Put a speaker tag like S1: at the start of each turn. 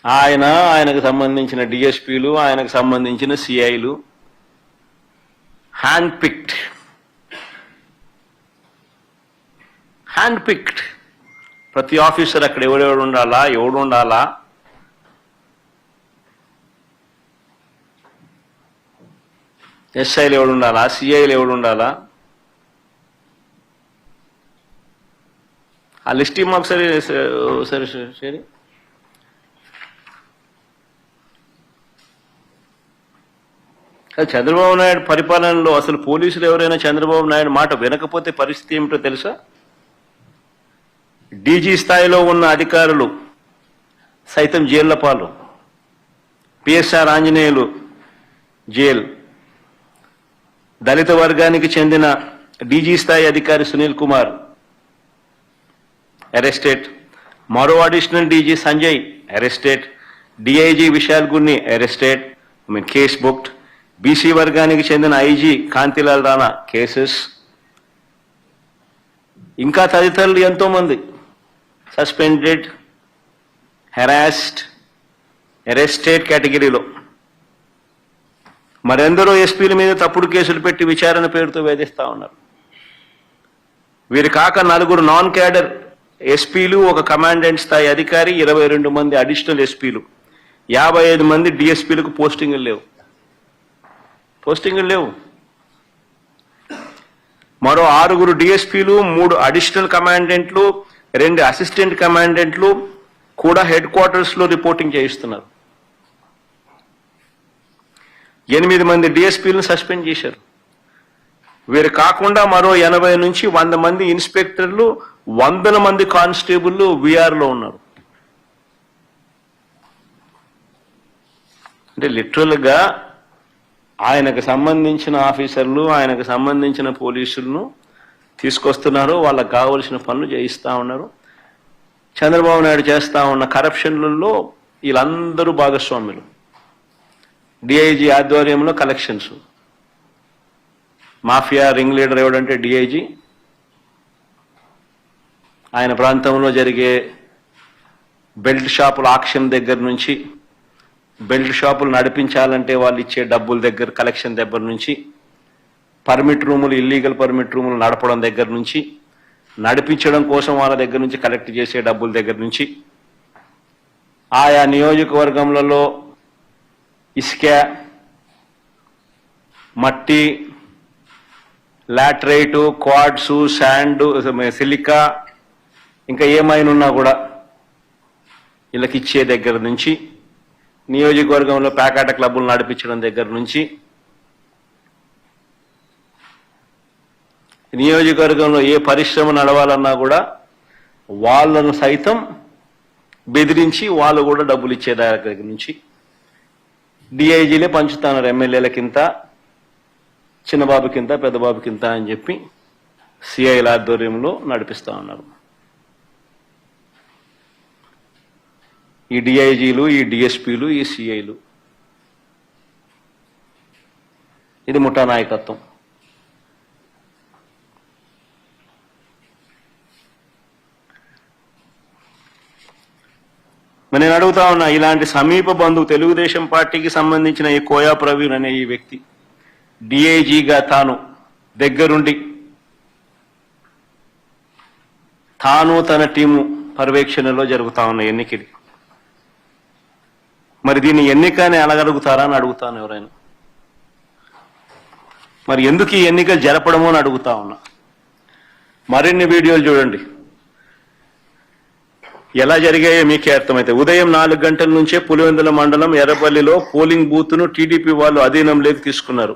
S1: ఆయనకు సంబంధించిన డిఎస్పీలు, ఆయనకు సంబంధించిన సిఐలు హ్యాండ్ పిక్డ్ ప్రతి ఆఫీసర్ అక్కడ ఎవడు ఉండాలా, ఎస్ఐలు ఎవడు ఉండాలా, సిఐలు ఎవడు ఉండాలా, ఆ లిస్ట్ మాకు సరే చంద్రబాబు నాయుడు పరిపాలనలో అసలు పోలీసులు ఎవరైనా చంద్రబాబు నాయుడు మాట వినకపోతే పరిస్థితి ఏమిటో తెలుసా? డీజీ స్థాయిలో ఉన్న అధికారులు సైతం జైళ్ల పాలు. పిఎస్ఆర్ ఆంజనేయులు జైలు, దళిత వర్గానికి చెందిన డీజీ స్థాయి అధికారి సునీల్ కుమార్ అరెస్టెడ్, మరో additional DG Sanjay arrested, DIG Vishal Gunni arrested, case booked. BC వర్గానికి చెందిన ఐజీ కాంతిలాల్ రాణా కేసెస్, ఇంకా తదితరులు ఎంతో మంది సస్పెండెడ్, హెరాస్డ్, అరెస్టెడ్ కేటగిరీలో. మరెందరో ఎస్పీల మీద తప్పుడు కేసులు పెట్టి విచారణ పేరుతో వేధిస్తా ఉన్నారు. వీరి కాక 4 నాన్ క్యాడర్ ఎస్పీలు, ఒక కమాండెంట్ స్థాయి అధికారి, 22 మంది అడిషనల్ ఎస్పీలు, 55 మంది డిఎస్పీలకు పోస్టింగులు లేవు. మరో 6 డిఎస్పీలు, 3 అడిషనల్ కమాండెంట్లు, 2 అసిస్టెంట్ కమాండెంట్లు కూడా హెడ్ క్వార్టర్స్ లో రిపోర్టింగ్ చేయిస్తున్నారు. 8 మంది డిఎస్పీలను సస్పెండ్ చేశారు. వీరు కాకుండా మరో 80 నుంచి 100 మంది ఇన్స్పెక్టర్లు, 100 మంది కానిస్టేబుల్ వీఆర్లో ఉన్నారు. అంటే లిటరల్గా ఆయనకు సంబంధించిన ఆఫీసర్లు, ఆయనకు సంబంధించిన పోలీసులను తీసుకొస్తున్నారు, వాళ్ళకు కావలసిన పనులు చేయిస్తూ ఉన్నారు. చంద్రబాబు నాయుడు చేస్తూ ఉన్న కరప్షన్లలో వీళ్ళందరూ భాగస్వాములు. డిఐజీ ఆధ్వర్యంలో కలెక్షన్స్, మాఫియా రింగ్ లీడర్ ఎవడంటే డిఐజీ. ఆయన ప్రాంతంలో జరిగే బెల్ట్ షాపుల ఆక్షన్ దగ్గర నుంచి, బెల్ట్ షాపులు నడిపించాలంటే వాళ్ళు ఇచ్చే డబ్బుల దగ్గర కలెక్షన్ దగ్గర నుంచి, పర్మిట్ రూములు, ఇల్లీగల్ పర్మిట్ రూములు నడపడం దగ్గర నుంచి, నడిపించడం కోసం వాళ్ళ దగ్గర నుంచి కలెక్ట్ చేసే డబ్బుల దగ్గర నుంచి, ఆయా నియోజకవర్గంలో ఇసుక, మట్టి, లాటరైటు, క్వాడ్సు, శాండ్, సిలికా, ఇంకా ఏమైనా ఉన్నా కూడా వీళ్ళకి ఇచ్చే దగ్గర నుంచి, నియోజకవర్గంలో ప్యాకాట క్లబ్బులు నడిపించడం దగ్గర నుంచి, నియోజకవర్గంలో ఏ పరిశ్రమ నడవాలన్నా కూడా వాళ్ళను సైతం బెదిరించి వాళ్ళు కూడా డబ్బులు ఇచ్చే దగ్గర నుంచి డిఐజీలే పంచుతున్నారు. ఎమ్మెల్యేలకింత, చిన్నబాబుకింత, పెద్దబాబుకింత అని చెప్పి సిఐల ఆధ్వర్యంలో నడిపిస్తూ ఉన్నారు. ఈ డిఐజీలు, ఈ డిఎస్పీలు, ఈ సిఐలు, ఇది ముఠా నాయకత్వం. మరి నేను అడుగుతా ఉన్నా, ఇలాంటి సమీప బంధువు తెలుగుదేశం పార్టీకి సంబంధించిన ఈ కోయా ప్రవీణ్ అనే ఈ వ్యక్తి డిఐజీగా తాను దగ్గరుండి తాను తన టీము పర్యవేక్షణలో జరుగుతా ఉన్న ఎన్నికలు, మరి దీన్ని ఎన్నికని అనగలుగుతారా అని అడుగుతాను ఎవరైనా. మరి ఎందుకు ఈ ఎన్నికలు జరపడమో అని అడుగుతా ఉన్నా. మరిన్ని వీడియోలు చూడండి ఎలా జరిగాయో మీకే అర్థమైతే. ఉదయం 4 గంటల నుంచే పులివెందుల మండలం ఎర్రపల్లిలో పోలింగ్ బూత్ను టీడీపీ వాళ్ళు అధీనంలోకి తీసుకున్నారు.